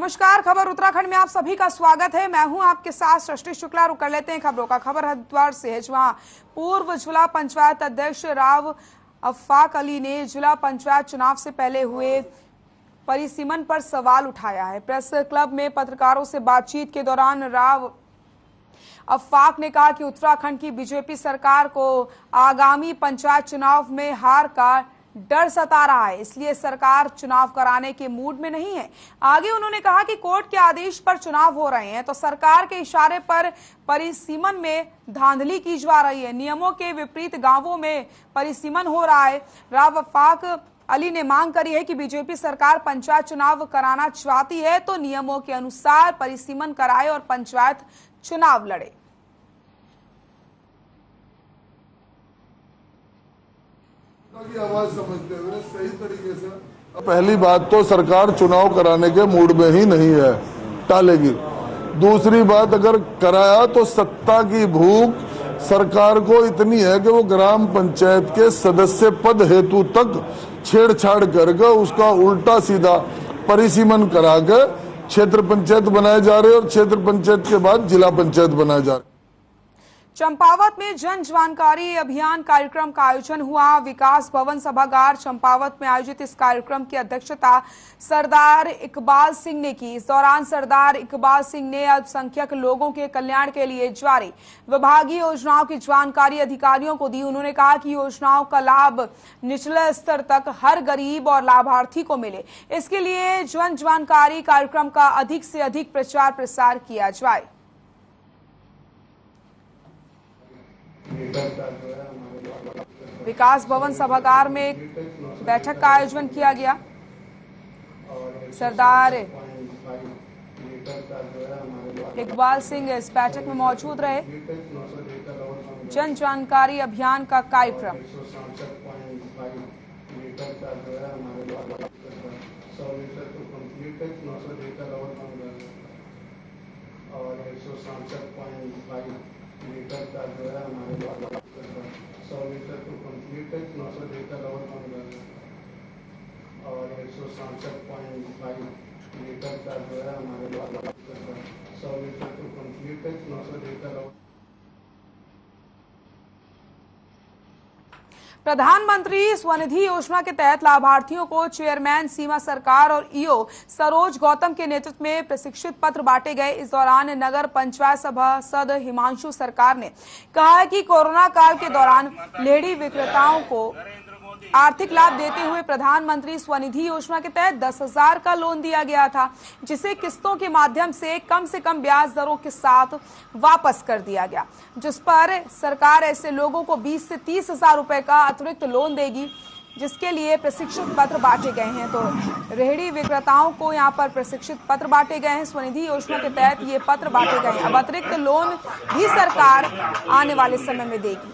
नमस्कार, खबर उत्तराखंड में आप सभी का स्वागत है। मैं हूं आपके साथ सृष्टि शुक्ला। रुक कर लेते हैं खबरों का। खबर हरिद्वार से है, जहां पूर्व जिला पंचायत अध्यक्ष राव अफाक अली ने जिला पंचायत चुनाव से पहले हुए परिसीमन पर सवाल उठाया है। प्रेस क्लब में पत्रकारों से बातचीत के दौरान राव अफाक ने कहा कि उत्तराखंड की बीजेपी सरकार को आगामी पंचायत चुनाव में हार का डर सता रहा है, इसलिए सरकार चुनाव कराने के मूड में नहीं है। आगे उन्होंने कहा कि कोर्ट के आदेश पर चुनाव हो रहे हैं तो सरकार के इशारे पर परिसीमन में धांधली की जा रही है। नियमों के विपरीत गांवों में परिसीमन हो रहा है। राव अफाक अली ने मांग करी है कि बीजेपी सरकार पंचायत चुनाव कराना चाहती है तो नियमों के अनुसार परिसीमन कराए और पंचायत चुनाव लड़े। की आवाज समझते हुए सही तरीके से। पहली बात तो सरकार चुनाव कराने के मूड में ही नहीं है, टालेगी। दूसरी बात, अगर कराया तो सत्ता की भूख सरकार को इतनी है कि वो ग्राम पंचायत के सदस्य पद हेतु तक छेड़छाड़ करके उसका उल्टा सीधा परिसीमन करा के क्षेत्र पंचायत बनाए जा रहे और क्षेत्र पंचायत के बाद जिला पंचायत बनाए जा रहे। चंपावत में जन जानकारी अभियान कार्यक्रम का आयोजन हुआ। विकास भवन सभागार चंपावत में आयोजित इस कार्यक्रम की अध्यक्षता सरदार इकबाल सिंह ने की। इस दौरान सरदार इकबाल सिंह ने अल्पसंख्यक लोगों के कल्याण के लिए जारी विभागीय योजनाओं की जानकारी अधिकारियों को दी। उन्होंने कहा कि योजनाओं का लाभ निचले स्तर तक हर गरीब और लाभार्थी को मिले, इसके लिए जन जानकारी कार्यक्रम का अधिक से अधिक प्रचार प्रसार किया जाए। विकास भवन सभागार में एक बैठक का आयोजन किया गया। सरदार इकबाल सिंह इस बैठक में मौजूद रहे। जन जानकारी अभियान का कार्यक्रम लीटर का जो है हमारे 100 लीटर को कंप्लीट है, 900 लीटर और कम कर और 167.5 लीटर का जो है हमारे 100 लीटर को कंप्लीट है, 900 लीटर और। प्रधानमंत्री स्वनिधि योजना के तहत लाभार्थियों को चेयरमैन सीमा सरकार और ईओ सरोज गौतम के नेतृत्व में प्रशिक्षित पत्र बांटे गए। इस दौरान नगर पंचायत सभासद हिमांशु सरकार ने कहा कि कोरोना काल के दौरान लेडी विक्रेताओं को आर्थिक लाभ देते हुए प्रधानमंत्री स्वनिधि योजना के तहत 10,000 का लोन दिया गया था, जिसे किस्तों के माध्यम से कम ब्याज दरों के साथ वापस कर दिया गया, जिस पर सरकार ऐसे लोगों को 20 से 30,000 रुपए का अतिरिक्त लोन देगी, जिसके लिए प्रशिक्षित पत्र बांटे गए हैं। तो रेहड़ी विक्रेताओं को यहां पर प्रशिक्षित पत्र बांटे गए हैं। स्वनिधि योजना के तहत ये पत्र बांटे गए हैं। अब अतिरिक्त लोन भी सरकार आने वाले समय में देगी।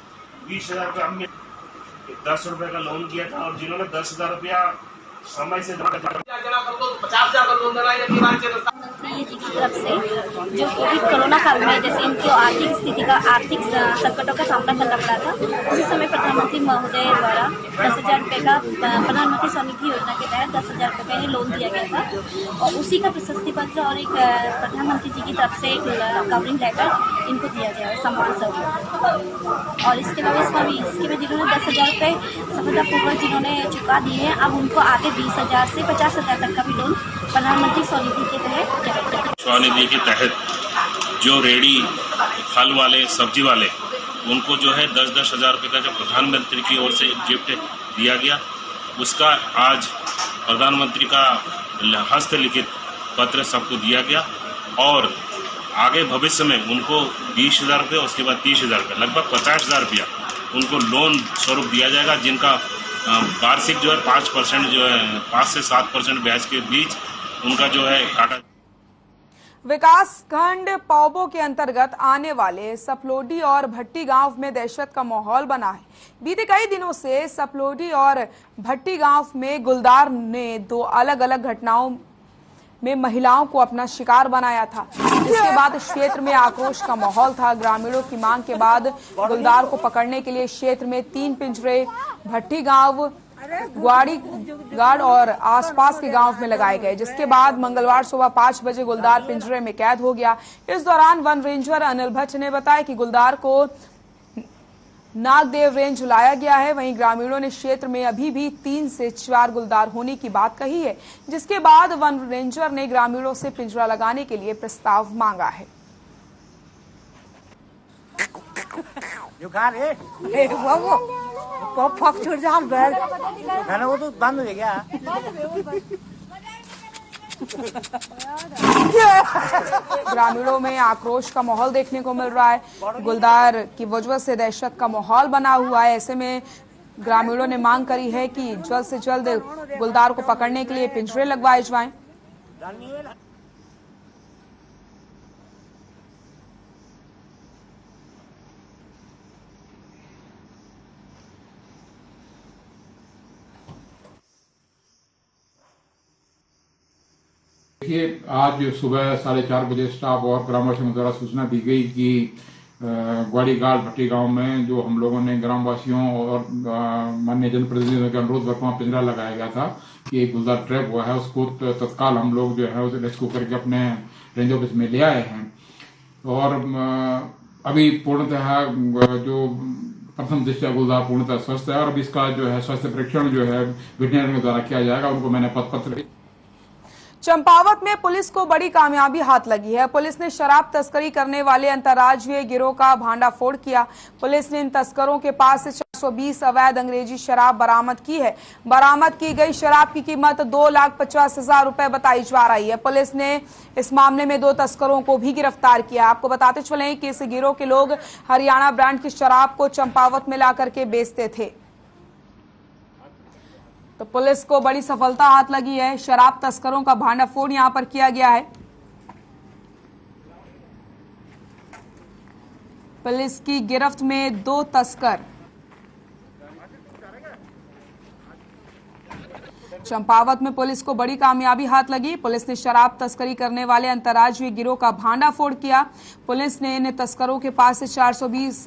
10 रुपए का लोन किया था और जिन्होंने 10,000 रुपया समय से जमा कर 50,000 का लोन देना है प्रधानमंत्री जी की तरफ से जो कोविड कोरोना काल में जैसे इनकी आर्थिक स्थिति का आर्थिक संकटों का सामना करना पड़ा था, उसी समय प्रधानमंत्री महोदय द्वारा 10,000 रुपये का प्रधानमंत्री स्वनिधि योजना के तहत 10,000 रुपये का ही लोन दिया गया था और उसी का प्रशस्ति पत्र और एक प्रधानमंत्री जी की तरफ से एक कवरिंग लेटर इनको दिया गया है सम्मान स्वरूप। और इसके अलावा इसके में जिन्होंने 10,000 रुपये सफलतापूर्वक जिन्होंने चुका दिए हैं, अब उनको आगे 20,000 से 50,000 तक का भी लोन प्रधानमंत्री स्वनिधि के तहत स्वनिधि के तहत जो रेडी फल वाले सब्जी वाले उनको जो है 10-10 हज़ार रुपये का जो प्रधानमंत्री की ओर से एक गिफ्ट दिया गया, उसका आज प्रधानमंत्री का हस्तलिखित पत्र सबको दिया गया और आगे भविष्य में उनको 20,000 रुपये, उसके बाद 30,000 रुपये, लगभग 50,000 रुपया उनको लोन स्वरूप दिया जाएगा, जिनका वार्षिक जो है 5% जो है 5 से 7% ब्याज के बीच उनका जो है काटा। विकास खंड पौबो के अंतर्गत आने वाले सपलोडी और भट्टी गांव में दहशत का माहौल बना है। बीते कई दिनों से सपलोडी और भट्टी गांव में गुलदार ने 2 अलग अलग घटनाओं में महिलाओं को अपना शिकार बनाया था, जिसके बाद क्षेत्र में आक्रोश का माहौल था। ग्रामीणों की मांग के बाद गुलदार को पकड़ने के लिए क्षेत्र में 3 पिंजरे भट्टी गांव ग्वाड़ीगाड़ और आसपास के गांव में लगाए गए, जिसके बाद मंगलवार सुबह 5 बजे गुलदार पिंजरे में कैद हो गया। इस दौरान वन रेंजर अनिल भट्ट ने बताया कि गुलदार को नागदेव रेंज लाया गया है। वहीं ग्रामीणों ने क्षेत्र में अभी भी 3 से 4 गुलदार होने की बात कही है, जिसके बाद वन रेंजर ने ग्रामीणों से पिंजरा लगाने के लिए प्रस्ताव मांगा है। वो तो बंद हो गया। ग्रामीणों में आक्रोश का माहौल देखने को मिल रहा है। गुलदार की वजह से दहशत का माहौल बना हुआ है। ऐसे में ग्रामीणों ने मांग करी है कि जल्द से जल्द गुलदार को पकड़ने के लिए पिंजरे लगवाए जाएं। देखिए, आज सुबह 4:30 बजे स्टाफ और ग्रामवासियों द्वारा सूचना दी गई कि ग्वाड़ीगाड़ भट्टी गांव में जो हम लोगों ने ग्रामवासियों और माननीय जनप्रतिनिधियों के अनुरोध पर वहां पिंजरा लगाया गया था कि एक गुलदार ट्रैप हुआ है, उसको तत्काल हम लोग जो है उसे रेस्क्यू करके अपने रेंज ऑफिस में ले आए हैं। और अभी पूर्णतः जो प्रथम दृष्टया गुलदार पूर्णतः स्वस्थ है और अभी इसका जो है स्वास्थ्य परीक्षण जो है वेटरनरी के द्वारा किया जाएगा। उनको मैंने पत्र चंपावत में पुलिस को बड़ी कामयाबी हाथ लगी है। पुलिस ने शराब तस्करी करने वाले अंतर्राज्यीय गिरोह का भांडाफोड़ किया। पुलिस ने इन तस्करों के पास से 420 अवैध अंग्रेजी शराब बरामद की है। बरामद की गई शराब की कीमत 2,50,000 रुपए बताई जा रही है। पुलिस ने इस मामले में 2 तस्करों को भी गिरफ्तार किया। आपको बताते चलें कि इस गिरोह के लोग हरियाणा ब्रांड की शराब को चंपावत में लाकर के बेचते थे। तो पुलिस को बड़ी सफलता हाथ लगी है। शराब तस्करों का भांडाफोड़ यहां पर किया गया है। पुलिस की गिरफ्त में 2 तस्कर। चंपावत में पुलिस को बड़ी कामयाबी हाथ लगी। पुलिस ने शराब तस्करी करने वाले अंतर्राज्यीय गिरोह का भांडाफोड़ किया। पुलिस ने इन तस्करों के पास से 420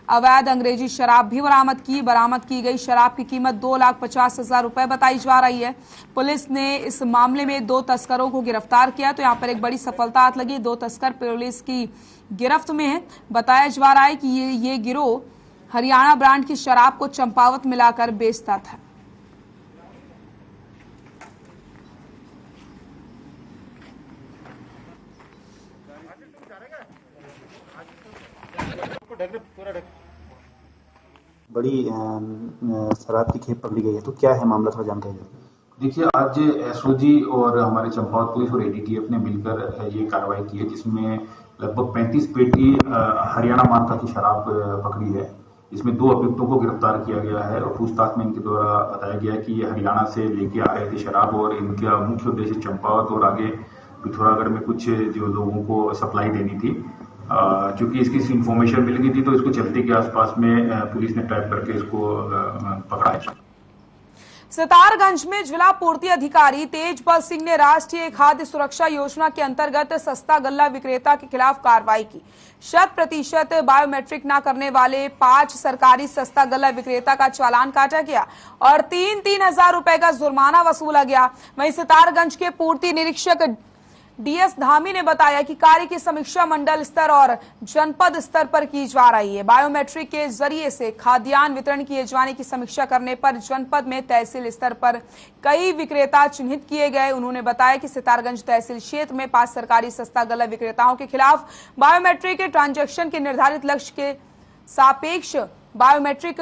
अवैध अंग्रेजी शराब भी बरामद की। बरामद की गई शराब की कीमत 2,50,000 रुपए बताई जा रही है। पुलिस ने इस मामले में 2 तस्करों को गिरफ्तार किया। तो यहाँ पर एक बड़ी सफलता हाथ लगी। 2 तस्कर पुलिस की गिरफ्त में है। बताया जा रहा है कि ये गिरोह हरियाणा ब्रांड की शराब को चंपावत मिलाकर बेचता था। बड़ी शराब की खेप पकड़ी गई है, तो क्या है मामला, थोड़ा जानकारी दें। देखिए, आज एसओजी और हमारे चंपावत पुलिस और एडीटीएफ ने मिलकर ये कार्रवाई की है, जिसमें लगभग 35 पेटी हरियाणा मार्का की शराब पकड़ी है। इसमें 2 अभियुक्तों को गिरफ्तार किया गया है और पूछताछ में इनके द्वारा बताया गया कि ये हरियाणा से लेके आ रहे थे शराब और इनका मुख्य उद्देश्य चंपावत और आगे पिथौरागढ़ में कुछ जो लोगों को सप्लाई देनी थी। चूंकि इसकी इंफॉर्मेशन मिल गई थी तो इसको चलती के आसपास में पुलिस ने ट्रैप करके इसको पकड़ा है। सितारगंज में जिला पूर्ति अधिकारी तेजपाल सिंह ने राष्ट्रीय खाद्य सुरक्षा योजना के अंतर्गत सस्ता गल्ला विक्रेता के खिलाफ कार्रवाई की। 100% बायोमेट्रिक न करने वाले 5 सरकारी सस्ता गल्ला विक्रेता का चालान काटा गया और 3-3 हजार रुपए का जुर्माना वसूला गया। वहीं सितारगंज के पूर्ति निरीक्षक डीएस धामी ने बताया कि कार्य की समीक्षा मंडल स्तर और जनपद स्तर पर की जा रही है। बायोमेट्रिक के जरिए से खाद्यान्न वितरण किए जाने की समीक्षा करने पर जनपद में तहसील स्तर पर कई विक्रेता चिन्हित किए गए। उन्होंने बताया कि सितारगंज तहसील क्षेत्र में 5 सरकारी सस्ता गल्ला विक्रेताओं के खिलाफ बायोमेट्रिक ट्रांजैक्शन के निर्धारित लक्ष्य के सापेक्ष बायोमेट्रिक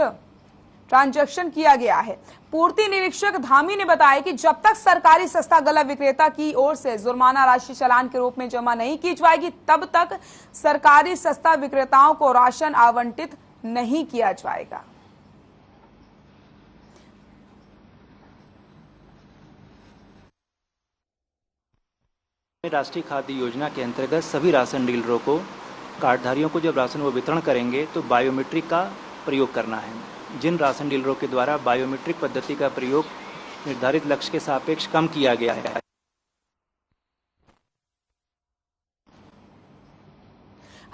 ट्रांजैक्शन किया गया है। पूर्ति निरीक्षक धामी ने बताया कि जब तक सरकारी सस्ता गल्ला विक्रेता की ओर से जुर्माना राशि चालान के रूप में जमा नहीं की जाएगी, तब तक सरकारी सस्ता विक्रेताओं को राशन आवंटित नहीं किया जाएगा। राष्ट्रीय खाद्य योजना के अंतर्गत सभी राशन डीलरों को, कार्डधारियों को जब राशन वो वितरण करेंगे तो बायोमेट्रिक का प्रयोग करना है। जिन राशन डीलरों के द्वारा बायोमेट्रिक पद्धति का प्रयोग निर्धारित लक्ष्य के सापेक्ष कम किया गया है,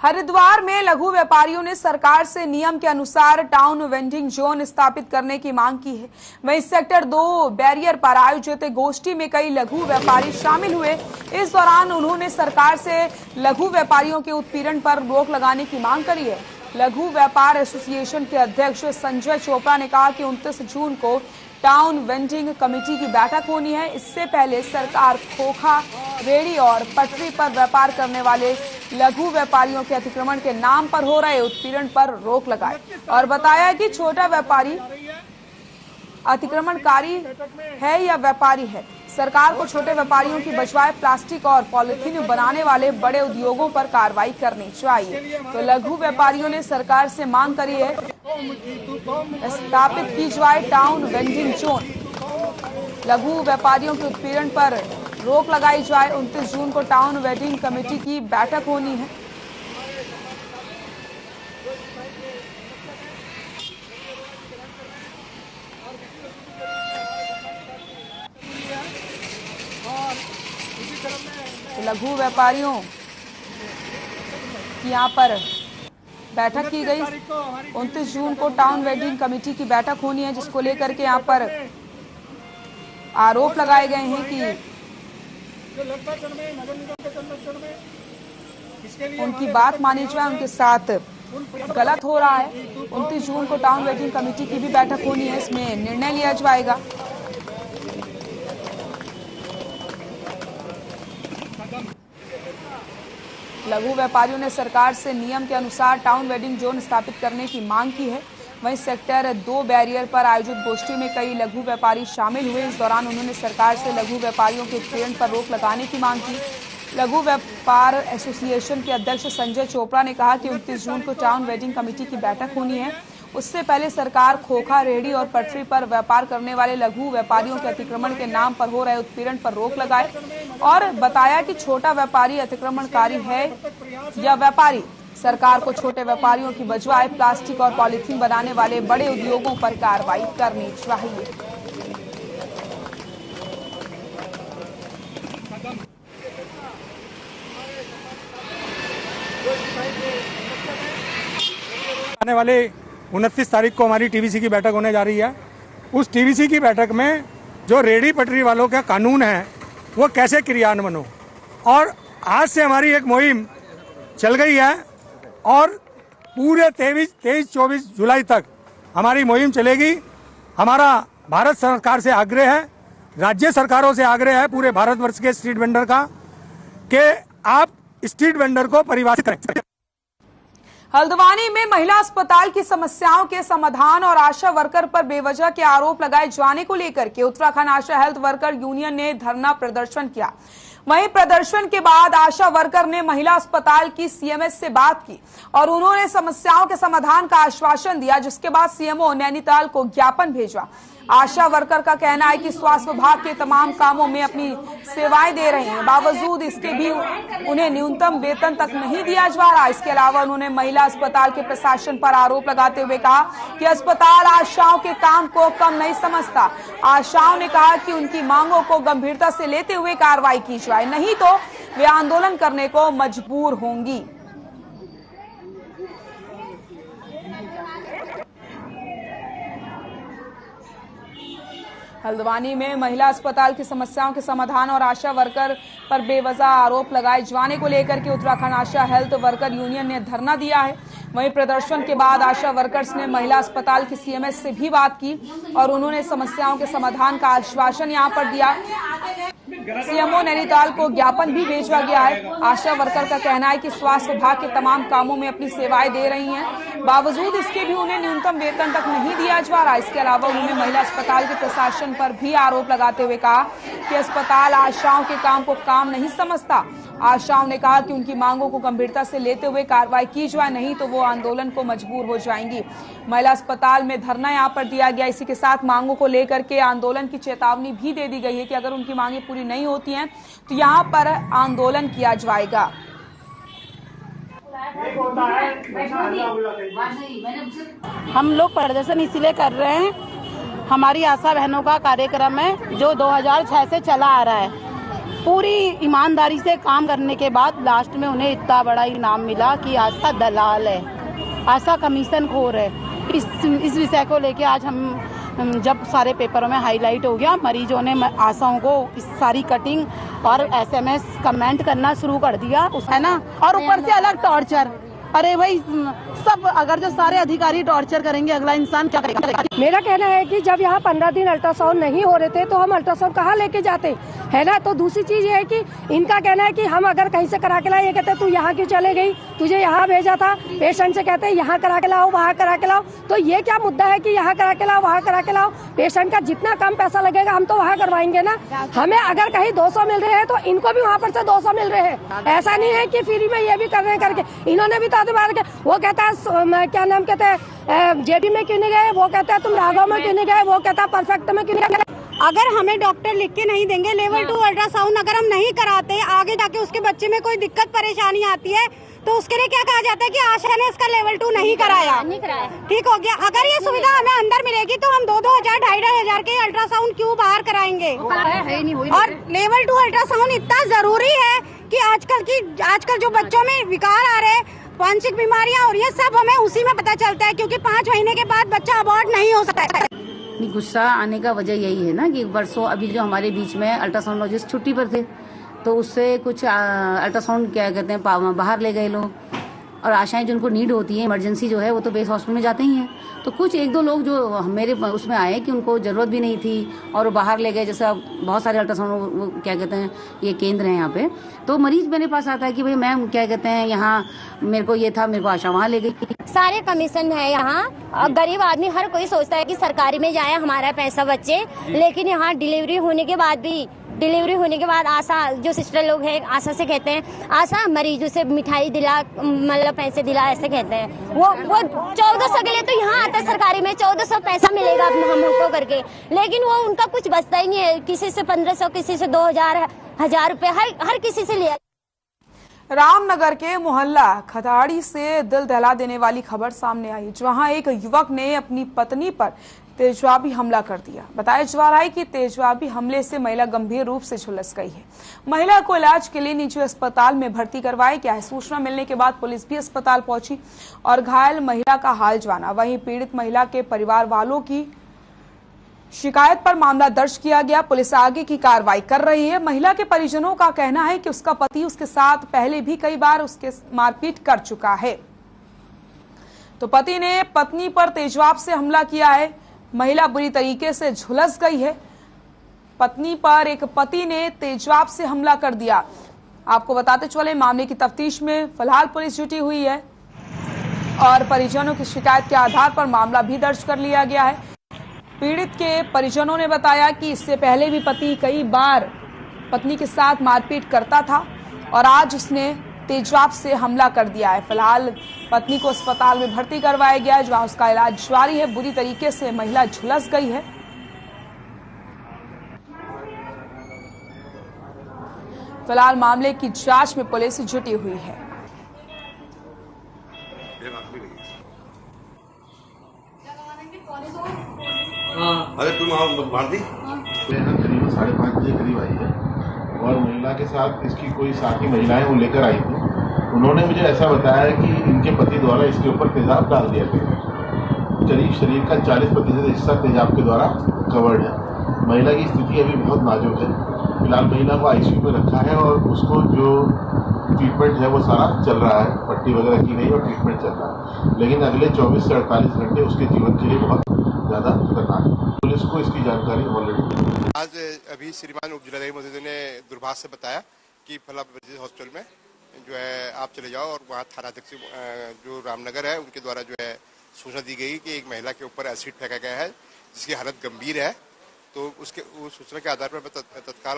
हरिद्वार में लघु व्यापारियों ने सरकार से नियम के अनुसार टाउन वेंडिंग जोन स्थापित करने की मांग की है। वहीं सेक्टर 2 बैरियर पर आयोजित गोष्ठी में कई लघु व्यापारी शामिल हुए। इस दौरान उन्होंने सरकार से लघु व्यापारियों के उत्पीड़न पर रोक लगाने की मांग करी है। लघु व्यापार एसोसिएशन के अध्यक्ष संजय चोपड़ा ने कहा कि 29 जून को टाउन वेंडिंग कमेटी की बैठक होनी है। इससे पहले सरकार खोखा, रेहड़ी और पटरी पर व्यापार करने वाले लघु व्यापारियों के अतिक्रमण के नाम पर हो रहे उत्पीड़न पर रोक लगाए और बताया कि छोटा व्यापारी अतिक्रमणकारी है या व्यापारी है। सरकार को छोटे व्यापारियों की बजाय प्लास्टिक और पॉलिथीन बनाने वाले बड़े उद्योगों पर कार्रवाई करनी चाहिए। तो लघु व्यापारियों ने सरकार से मांग करी है स्थापित की जाए टाउन वेंडिंग जोन, लघु व्यापारियों के उत्पीड़न पर रोक लगाई जाए। 29 जून को टाउन वेंडिंग कमेटी की बैठक होनी है। लघु व्यापारियों की यहाँ पर बैठक की गई। 29 जून को टाउन वेंडिंग कमेटी की बैठक होनी है, जिसको लेकर के यहाँ पर आरोप लगाए गए हैं कि उनकी बात मानी जाए, उनके साथ गलत हो रहा है। 29 जून को टाउन वेंडिंग कमेटी की भी बैठक होनी है, इसमें निर्णय लिया जाएगा। लघु व्यापारियों ने सरकार से नियम के अनुसार टाउन वेंडिंग जोन स्थापित करने की मांग की है। वहीं सेक्टर 2 बैरियर पर आयोजित गोष्ठी में कई लघु व्यापारी शामिल हुए। इस दौरान उन्होंने सरकार से लघु व्यापारियों के उत्पीड़न पर रोक लगाने की मांग की। लघु व्यापार एसोसिएशन के अध्यक्ष संजय चोपड़ा ने कहा कि 29 जून को टाउन वेंडिंग कमेटी की बैठक होनी है। उससे पहले सरकार खोखा, रेहड़ी और पटरी पर व्यापार करने वाले लघु व्यापारियों के अतिक्रमण के नाम पर हो रहे उत्पीड़न पर रोक लगाए और बताया कि छोटा व्यापारी अतिक्रमणकारी है या व्यापारी। सरकार को छोटे व्यापारियों की बजाय प्लास्टिक और पॉलिथीन बनाने वाले बड़े उद्योगों पर कार्रवाई करनी चाहिए। आने वाले 29 तारीख को हमारी टीवीसी की बैठक होने जा रही है। उस टीवीसी की बैठक में जो रेहड़ी पटरी वालों का कानून है वो कैसे क्रियान्वयन हो, और आज से हमारी एक मुहिम चल गई है और पूरे 23-24 जुलाई तक हमारी मुहिम चलेगी। हमारा भारत सरकार से आग्रह है, राज्य सरकारों से आग्रह है, पूरे भारतवर्ष के स्ट्रीट वेंडर का, कि आप स्ट्रीट वेंडर को परिभाषित करें। हल्द्वानी में महिला अस्पताल की समस्याओं के समाधान और आशा वर्कर पर बेवजह के आरोप लगाए जाने को लेकर के उत्तराखंड आशा हेल्थ वर्कर यूनियन ने धरना प्रदर्शन किया। वहीं प्रदर्शन के बाद आशा वर्कर ने महिला अस्पताल की सीएमएस से बात की और उन्होंने समस्याओं के समाधान का आश्वासन दिया, जिसके बाद सीएमओ नैनीताल को ज्ञापन भेजा। आशा वर्कर का कहना है कि स्वास्थ्य विभाग के तमाम कामों में अपनी सेवाएं दे रहे हैं, बावजूद इसके भी उन्हें न्यूनतम वेतन तक नहीं दिया जा रहा। इसके अलावा उन्होंने महिला अस्पताल के प्रशासन पर आरोप लगाते हुए कहा कि अस्पताल आशाओं के काम को कम नहीं समझता। आशाओं ने कहा कि उनकी मांगों को गंभीरता से लेते हुए कार्रवाई की जाए, नहीं तो वे आंदोलन करने को मजबूर होंगी। हल्द्वानी में महिला अस्पताल की समस्याओं के समाधान और आशा वर्कर पर बेवजह आरोप लगाए जाने को लेकर के उत्तराखंड आशा हेल्थ वर्कर यूनियन ने धरना दिया है। वहीं प्रदर्शन के बाद आशा वर्कर्स ने महिला अस्पताल की सीएमएस से भी बात की और उन्होंने समस्याओं के समाधान का आश्वासन यहां पर दिया। सीएमओ नैनीताल को ज्ञापन भी भेजा गया है। आशा वर्कर का कहना है कि स्वास्थ्य विभाग के तमाम कामों में अपनी सेवाएं दे रही हैं, बावजूद इसके भी उन्हें न्यूनतम वेतन तक नहीं दिया जा रहा। इसके अलावा उन्होंने महिला अस्पताल के प्रशासन पर भी आरोप लगाते हुए कहा कि अस्पताल आशाओं के काम को काम नहीं समझता। आशाओं ने कहा कि उनकी मांगों को गंभीरता से लेते हुए कार्रवाई की जाए, नहीं तो वो आंदोलन को मजबूर हो जाएंगी। महिला अस्पताल में धरना यहाँ पर दिया गया। इसी के साथ मांगों को लेकर के आंदोलन की चेतावनी भी दे दी गई है कि अगर उनकी मांगे पूरी नहीं होती हैं तो यहाँ पर आंदोलन किया जाएगा। हम लोग प्रदर्शन इसलिए कर रहे हैं, हमारी आशा बहनों का कार्यक्रम है जो 2006 से चला आ रहा है। पूरी ईमानदारी से काम करने के बाद लास्ट में उन्हें इतना बड़ा इनाम मिला कि आशा दलाल है, आशा कमीशन खोर है। इस विषय को लेके आज हम जब सारे पेपरों में हाईलाइट हो गया, मरीजों ने आशाओं को इस सारी कटिंग और SMS कमेंट करना शुरू कर दिया, है ना। और ऊपर से अलग टॉर्चर। अरे भाई सब, अगर जो सारे अधिकारी टॉर्चर करेंगे, अगला इंसान क्या करेगा? मेरा कहना है कि जब यहाँ 15 दिन अल्ट्रासाउंड नहीं हो रहे थे तो हम अल्ट्रासाउंड कहाँ लेके जाते, है ना। तो दूसरी चीज ये है कि इनका कहना है कि हम अगर कहीं से करा के लाए, ये कहते हैं तू यहाँ क्यों चले गई, तुझे यहाँ भेजा था। पेशेंट से कहते हैं यहाँ करा के लाओ, वहाँ करा के लाओ। तो ये क्या मुद्दा है कि यहाँ करा के लाओ, वहाँ करा के लाओ? पेशेंट का जितना कम पैसा लगेगा हम तो वहाँ करवाएंगे ना। हमें अगर कहीं 200 मिल रहे हैं तो इनको भी वहाँ पर से 200 मिल रहे हैं। ऐसा नहीं है कि फ्री में ये भी कर रहे हैं करके। इन्होंने भी तो वो कहता है क्या नाम कहते हैं JB में क्यों नहीं गए, वो कहता है तुम राघव में क्यों नहीं गए, वो कहता है परफेक्ट में क्यों नहीं गए। अगर हमें डॉक्टर लिख के नहीं देंगे लेवल 2 अल्ट्रासाउंड, अगर हम नहीं कराते, आगे जाके उसके बच्चे में कोई दिक्कत परेशानी आती है तो उसके लिए क्या कहा जाता है कि आशा ने इसका लेवल 2 नहीं कराया। ठीक हो गया। अगर ये सुविधा हमें अंदर मिलेगी तो हम 2-2 हजार 2,500 के अल्ट्रासाउंड क्यों बाहर कराएंगे। और लेवल 2 अल्ट्रासाउंड इतना जरूरी है कि आजकल जो बच्चों में विकार आ रहे हैं, वांछित बीमारियां और ये सब हमें उसी में पता चलता है, क्योंकि 5 महीने के बाद बच्चा अबॉर्ट नहीं हो सकता है। गुस्सा आने का वजह यही है ना कि वर्षों अभी जो हमारे बीच में अल्ट्रासाउंडोलॉजिस्ट छुट्टी पर थे, तो उससे कुछ अल्ट्रासाउंड क्या कहते हैं बाहर ले गए लोग, और आशाएं जिनको नीड होती है, इमरजेंसी जो है वो तो बेस हॉस्पिटल में जाते ही हैं। तो कुछ 1-2 लोग जो मेरे उसमें आए कि उनको जरूरत भी नहीं थी और वो बाहर ले गए। जैसे बहुत सारे अल्ट्रासाउंड क्या कहते हैं ये केंद्र हैं यहाँ पे, तो मरीज मेरे पास आता है कि भाई मैम क्या कहते हैं यहाँ मेरे को ये था, मेरे को आशा वहाँ ले गई। सारे कमीशन है यहाँ, गरीब आदमी हर कोई सोचता है कि सरकारी में जाए हमारा पैसा बचे, लेकिन यहाँ डिलीवरी होने के बाद आशा जो सिस्टर लोग हैं आशा से कहते हैं आशा मरीजों से मिठाई दिला, मतलब पैसे दिला, ऐसे कहते हैं। वो 1400 के लिए तो यहाँ आता है, सरकारी में 1400 पैसा मिलेगा हमको करके, लेकिन वो उनका कुछ बचता ही नहीं है। किसी से 1500, किसी से 2000, 1000 रुपए हर किसी से लिया। रामनगर के मोहल्ला खताड़ी से दिल दहला देने वाली खबर सामने आई, जहां एक युवक ने अपनी पत्नी पर तेजवाबी हमला कर दिया। बताया जा रहा है कि तेजवाबी हमले से महिला गंभीर रूप से झुलस गई है। महिला को इलाज के लिए निजी अस्पताल में भर्ती करवाया गया है। सूचना मिलने के बाद पुलिस भी अस्पताल पहुंची और घायल महिला का हाल जाना। वहीं पीड़ित महिला के परिवार वालों की शिकायत पर मामला दर्ज किया गया। पुलिस आगे की कार्रवाई कर रही है। महिला के परिजनों का कहना है कि उसका पति उसके साथ पहले भी कई बार उसके मारपीट कर चुका है। तो पति ने पत्नी पर तेजवाब से हमला किया है। महिला बुरी तरीके से झुलस गई है। पत्नी पर एक पति ने तेजवाब से हमला कर दिया। आपको बताते चले मामले की तफ्तीश में फिलहाल पुलिस जुटी हुई है और परिजनों की शिकायत के आधार पर मामला भी दर्ज कर लिया गया है। पीड़ित के परिजनों ने बताया कि इससे पहले भी पति कई बार पत्नी के साथ मारपीट करता था और आज उसने तेजवाब से हमला कर दिया है। फिलहाल पत्नी को अस्पताल में भर्ती करवाया गया है, जहां उसका इलाज जारी है। बुरी तरीके से महिला झुलस गई है। फिलहाल मामले की जांच में पुलिस जुटी हुई है। अरे तुम मार दी करीब 5:30 बजे करीब आई है और महिला के साथ इसकी कोई साथी महिलाएं वो लेकर आई थी। उन्होंने मुझे ऐसा बताया कि इनके पति द्वारा इसके ऊपर तेजाब डाल दिया गया। शरीर का 40% हिस्सा तेजाब के द्वारा कवर्ड है। महिला की स्थिति अभी बहुत नाजुक है। फिलहाल महिला को ICU में रखा है और उसको जो ट्रीटमेंट है वो सारा चल रहा है। पट्टी वगैरह की गई और ट्रीटमेंट चल रहा है, लेकिन अगले 24 से 48 घंटे उसके जीवन के लिए बहुत ज्यादा खतरनाक है। पुलिस को इसकी जानकारी ऑलरेडी आज अभी श्रीमान उप जिलाधिकारी महोदय ने दुर्भाग्य से बताया कि फला हॉस्पिटल में जो है आप चले जाओ और वहाँ थाना अध्यक्ष जो रामनगर है उनके द्वारा जो है सूचना दी गई कि एक महिला के ऊपर एसिड फेंका गया है जिसकी हालत गंभीर है। तो उसके सूचना के आधार पर मैं तत्काल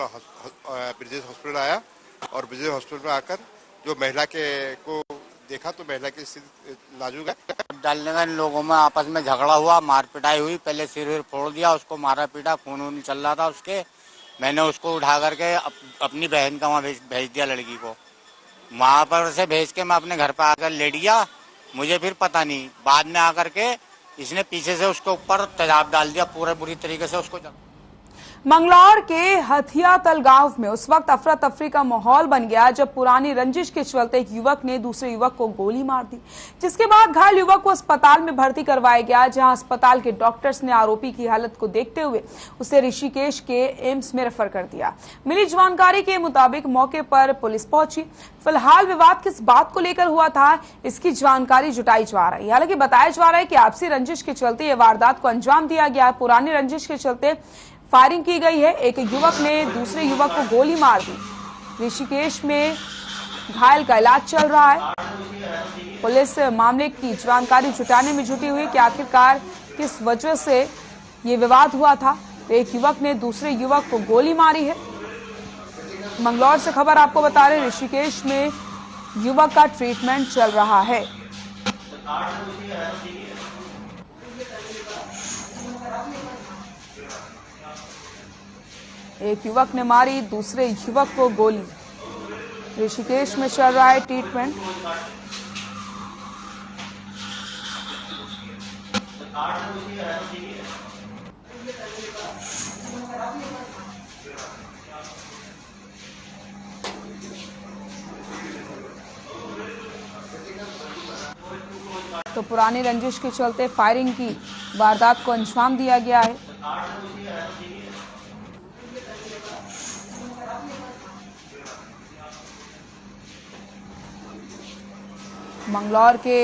ब्रिजेश हॉस्पिटल आया और ब्रिजेश हॉस्पिटल में आकर जो महिला को देखा तो महिला की स्थिति नाजुक है। डालने का इन लोगों में आपस में झगड़ा हुआ, मार पिटाई हुई। पहले सिर फोड़ दिया, उसको मारा पीटा, खून चल रहा था उसके। मैंने उसको उठा करके अपनी बहन का वहाँ भेज दिया लड़की को। वहाँ पर से भेज के मैं अपने घर पर आकर लेट गया। मुझे फिर पता नहीं, बाद में आकर के इसने पीछे से उसके ऊपर तेजाब डाल दिया पूरे बुरी तरीके से उसको। मंगलौर के हथियातल गांव में उस वक्त अफरा तफरी का माहौल बन गया जब पुरानी रंजिश के चलते एक युवक ने दूसरे युवक को गोली मार दी, जिसके बाद घायल युवक को अस्पताल में भर्ती करवाया गया, जहां अस्पताल के डॉक्टर्स ने आरोपी की हालत को देखते हुए उसे ऋषिकेश के एम्स में रेफर कर दिया। मिली जानकारी के मुताबिक मौके पर पुलिस पहुंची। फिलहाल विवाद किस बात को लेकर हुआ था, इसकी जानकारी जुटाई जा रही है। हालांकि बताया जा रहा है कि आपसी रंजिश के चलते यह वारदात को अंजाम दिया गया। पुरानी रंजिश के चलते फायरिंग की गई है। एक युवक ने दूसरे युवक को गोली मार दी। ऋषिकेश में घायल का इलाज चल रहा है। पुलिस मामले की जानकारी जुटाने में जुटी हुई कि आखिरकार किस वजह से ये विवाद हुआ था। एक युवक ने दूसरे युवक को गोली मारी है। मंगलौर से खबर आपको बता रहे, ऋषिकेश में युवक का ट्रीटमेंट चल रहा है। एक युवक ने मारी दूसरे युवक को गोली। ऋषिकेश में चल रहा है ट्रीटमेंट। तो पुरानी रंजिश के चलते फायरिंग की वारदात को अंजाम दिया गया है। मंगलौर के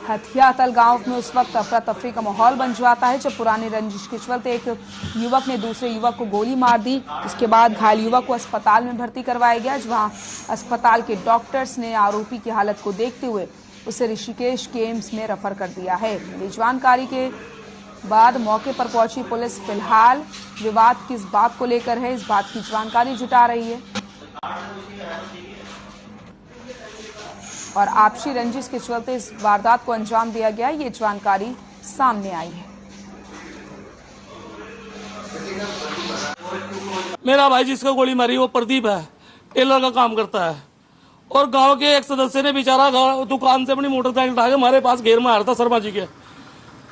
हथियातल गांव में उस वक्त अफरा तफरी का माहौल बन जाता है जब पुरानी रंजिश के चलते एक युवक ने दूसरे युवक को गोली मार दी। इसके बाद घायल युवक को अस्पताल में भर्ती करवाया गया, जहां अस्पताल के डॉक्टर्स ने आरोपी की हालत को देखते हुए उसे ऋषिकेश के एम्स में रेफर कर दिया है। मिली जानकारी के बाद मौके पर पहुंची पुलिस फिलहाल विवाद किस बात को लेकर है, इस बात की जानकारी जुटा रही है और आपसी रंजिश के चलते इस वारदात को अंजाम दिया गया, ये जानकारी सामने आई है। मेरा भाई जिसको गोली मारी वो प्रदीप है, टेलर का काम करता है और गांव के एक सदस्य ने बेचारा दुकान से अपनी मोटरसाइकिल उठा के हमारे पास घेर में आ रहा था शर्मा जी के,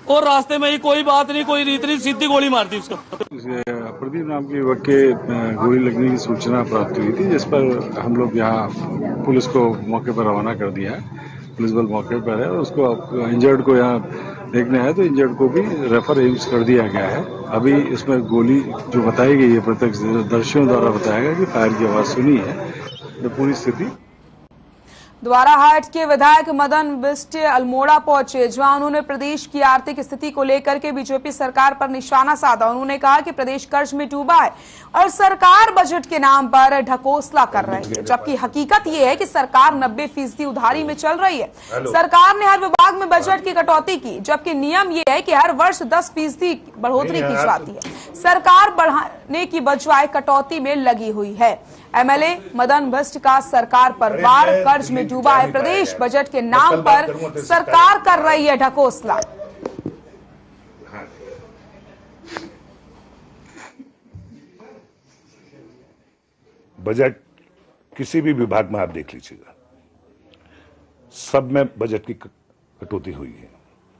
और रास्ते में ही कोई बात नहीं कोई रीत नहीं सीधी गोली मार दी उसको। प्रदीप नाम के युवक के गोली लगने की सूचना प्राप्त हुई थी, जिस पर हम लोग यहाँ पुलिस को मौके पर रवाना कर दिया है। पुलिस बल मौके पर है और उसको इंजर्ड को यहाँ देखने आया तो इंजर्ड को भी रेफर एम्स कर दिया गया है। अभी इसमें गोली जो बताई गई है प्रत्यक्षदर्शियों द्वारा बताया गया कि फायर की आवाज सुनी है। तो पूरी स्थिति द्वारा हाट के विधायक मदन बिष्ट अल्मोड़ा पहुंचे, जहां उन्होंने प्रदेश की आर्थिक स्थिति को लेकर के बीजेपी सरकार पर निशाना साधा। उन्होंने कहा कि प्रदेश कर्ज में डूबा है और सरकार बजट के नाम पर ढकोसला कर रही है, जबकि हकीकत ये है कि सरकार 90% उधारी में चल रही है। सरकार ने हर विभाग में बजट की कटौती की, जबकि नियम ये है कि हर वर्ष 10% बढ़ोतरी की जाती है। सरकार बढ़ाने की बजाय कटौती में लगी हुई है। एमएलए मदन बिष्ट का सरकार पर वार, कर्ज में डूबा है प्रदेश, बजट के नाम पर सरकार कर रही है ढकोसला। बजट किसी भी विभाग में आप देख लीजिएगा, सब में बजट की कटौती हुई है,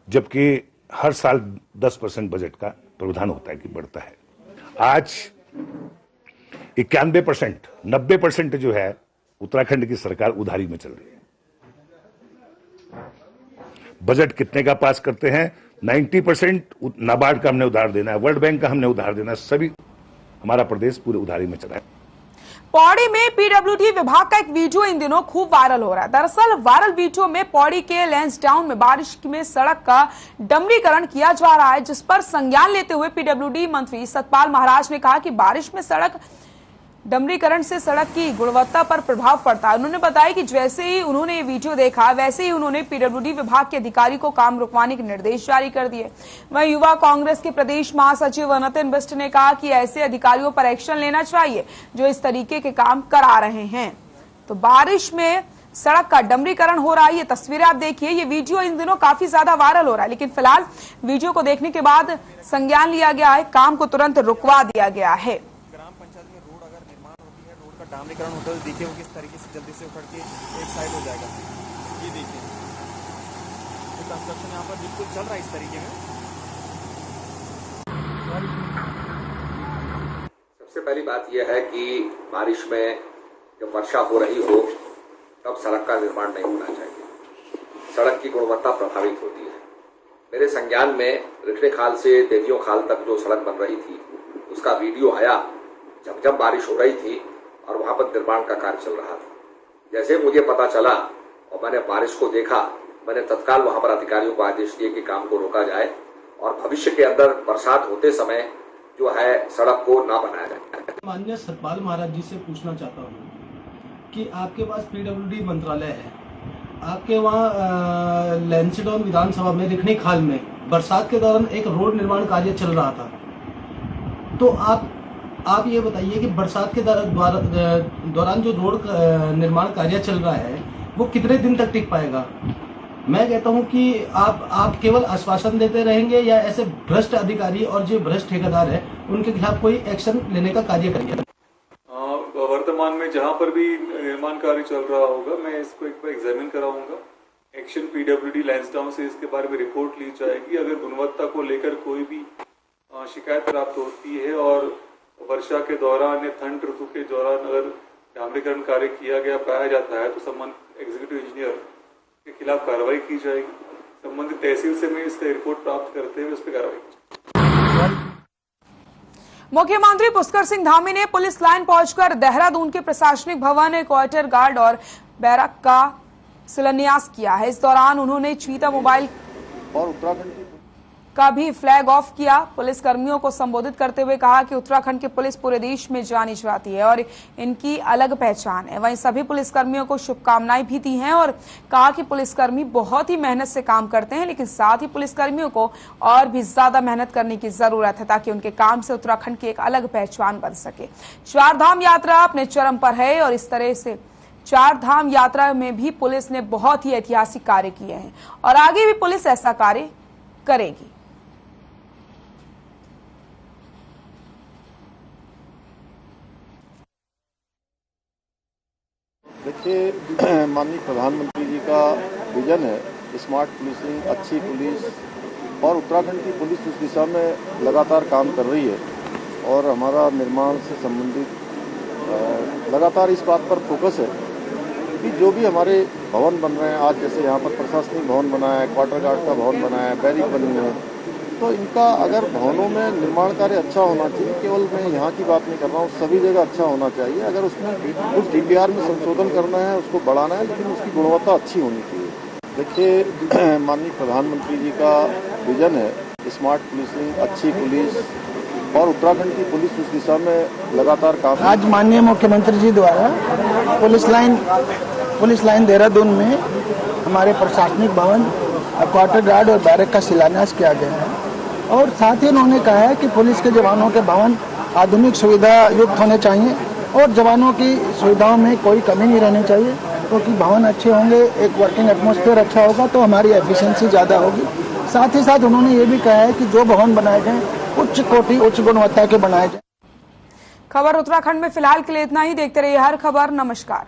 जबकि हर साल 10% बजट का प्रावधान होता है कि बढ़ता है। आज 91%, 90% जो है उत्तराखंड की सरकार उधारी में चल रही है। बजट कितने का पास करते हैं? 90% नाबार्ड का हमने उधार देना है, वर्ल्ड बैंक का हमने उधार देना है, सभी हमारा प्रदेश पूरे उधारी में चला है। पौड़ी में पीडब्ल्यूडी विभाग का एक वीडियो इन दिनों खूब वायरल हो रहा है। दरअसल वायरल वीडियो में पौड़ी के लैंसडाउन में बारिश में सड़क का डमरीकरण किया जा रहा है, जिस पर संज्ञान लेते हुए पीडब्ल्यूडी मंत्री सतपाल महाराज ने कहा कि बारिश में सड़क डमरीकरण से सड़क की गुणवत्ता पर प्रभाव पड़ता है। उन्होंने बताया कि जैसे ही उन्होंने ये वीडियो देखा, वैसे ही उन्होंने पीडब्ल्यूडी विभाग के अधिकारी को काम रुकवाने के निर्देश जारी कर दिए। वहीं युवा कांग्रेस के प्रदेश महासचिव नितिन बिष्ट ने कहा कि ऐसे अधिकारियों पर एक्शन लेना चाहिए जो इस तरीके के काम करा रहे हैं। तो बारिश में सड़क का डमरीकरण हो रहा है, ये तस्वीरें आप देखिए। ये वीडियो इन दिनों काफी ज्यादा वायरल हो रहा है, लेकिन फिलहाल वीडियो को देखने के बाद संज्ञान लिया गया है, काम को तुरंत रुकवा दिया गया है। डामरीकरण होता है तो देखिए वो किस तरीके से जल्दी से उखड़ के एक साइड हो जाएगा। ये देखिए तो कंस्ट्रक्शन यहाँ पर बिल्कुल चल रहा है इस तरीके में। सबसे पहली बात यह है कि बारिश में जब वर्षा हो रही हो तब सड़क का निर्माण नहीं होना चाहिए। सड़क की गुणवत्ता प्रभावित होती है। मेरे संज्ञान में रिखणे खाल से देवियों खाल तक जो सड़क बन रही थी उसका वीडियो आया जब बारिश हो रही थी और वहां पर निर्माण का कार्य चल रहा था। जैसे मुझे पता चला और मैंने बारिश को देखा, मैंने तत्काल वहां पर अधिकारियों को आदेश दिए कि काम को रोका जाए और भविष्य के अंदर बरसात होते समय जो है सड़क को ना बनाया जाए। माननीय सतपाल महाराज जी से पूछना चाहता हूँ कि आपके पास पीडब्ल्यूडी मंत्रालय है, आपके वहाँ लैंसडाउन विधानसभा में रिखणी खाल में बरसात के दौरान एक रोड निर्माण कार्य चल रहा था, तो आप ये बताइए कि बरसात के दौरान जो रोड निर्माण कार्य चल रहा है वो कितने दिन तक टिक पाएगा। मैं कहता हूं कि आप केवल आश्वासन देते रहेंगे या ऐसे भ्रष्ट अधिकारी और जो भ्रष्ट ठेकेदार है उनके खिलाफ कोई एक्शन लेने का कार्य करिए। वर्तमान में जहां पर भी निर्माण कार्य चल रहा होगा मैं इसको एक बार एग्जामिन कराऊंगा। एक्शन पीडब्ल्यूडी लैंसडाउन से इसके बारे में रिपोर्ट ली जाएगी। अगर गुणवत्ता को लेकर कोई भी शिकायत प्राप्त होती है और वर्षा के दौरान या ठंड ऋतु के दौरान अगर डामरीकरण कार्य किया गया पाया जाता है तो संबंधित एग्जीक्यूटिव इंजीनियर के खिलाफ कार्रवाई की जाएगी। संबंधित तहसील से मैं इसका रिपोर्ट प्राप्त करते हुए उस पर कार्रवाई की। मुख्यमंत्री पुष्कर सिंह धामी ने पुलिस लाइन पहुंचकर देहरादून के प्रशासनिक भवन, क्वार्टर गार्ड और बैरक का शिलान्यास किया है। इस दौरान उन्होंने चीता मोबाइल और उत्तराखंड का भी फ्लैग ऑफ किया। पुलिस कर्मियों को संबोधित करते हुए कहा कि उत्तराखंड की पुलिस पूरे देश में जानी जाती है और इनकी अलग पहचान है। वहीं सभी पुलिसकर्मियों को शुभकामनाएं भी दी हैं और कहा कि पुलिसकर्मी बहुत ही मेहनत से काम करते हैं, लेकिन साथ ही पुलिसकर्मियों को और भी ज्यादा मेहनत करने की जरूरत है ताकि उनके काम से उत्तराखंड की एक अलग पहचान बन सके। 4 धाम यात्रा अपने चरम पर है और इस तरह से 4 धाम यात्रा में भी पुलिस ने बहुत ही ऐतिहासिक कार्य किए हैं और आगे भी पुलिस ऐसा कार्य करेगी। देखिए, माननीय प्रधानमंत्री जी का विजन है स्मार्ट पुलिसिंग, अच्छी पुलिस और उत्तराखंड की पुलिस उस दिशा में लगातार काम कर रही है और हमारा निर्माण से संबंधित लगातार इस बात पर फोकस है कि जो भी हमारे भवन बन रहे हैं, आज जैसे यहाँ पर प्रशासनिक भवन बना है, क्वार्टर गार्ड का भवन बना है, बैरिक बनी है, तो इनका अगर भवनों में निर्माण कार्य अच्छा होना चाहिए। केवल मैं यहाँ की बात नहीं कर रहा हूँ, सभी जगह अच्छा होना चाहिए। अगर उसमें कुछ DPR में संशोधन करना है, उसको बढ़ाना है, लेकिन उसकी गुणवत्ता अच्छी होनी चाहिए। देखिए, माननीय प्रधानमंत्री जी का विजन है स्मार्ट पुलिसिंग, अच्छी पुलिस और उत्तराखंड की पुलिस उस दिशा में लगातार काम। आज माननीय मुख्यमंत्री जी द्वारा पुलिस लाइन देहरादून में हमारे प्रशासनिक भवन, क्वार्टर गार्ड और बैरक का शिलान्यास किया गया है और साथ ही उन्होंने कहा है कि पुलिस के जवानों के भवन आधुनिक सुविधा युक्त होने चाहिए और जवानों की सुविधाओं में कोई कमी नहीं रहनी चाहिए, क्योंकि भवन अच्छे होंगे, एक वर्किंग एटमॉस्फेयर अच्छा होगा तो हमारी एफिशिएंसी ज़्यादा होगी। साथ ही साथ उन्होंने ये भी कहा है कि जो भवन बनाए जाएं उच्च कोटि, उच्च गुणवत्ता के बनाए जाएं। खबर उत्तराखंड में फिलहाल के लिए इतना ही। देखते रहिए हर खबर। नमस्कार।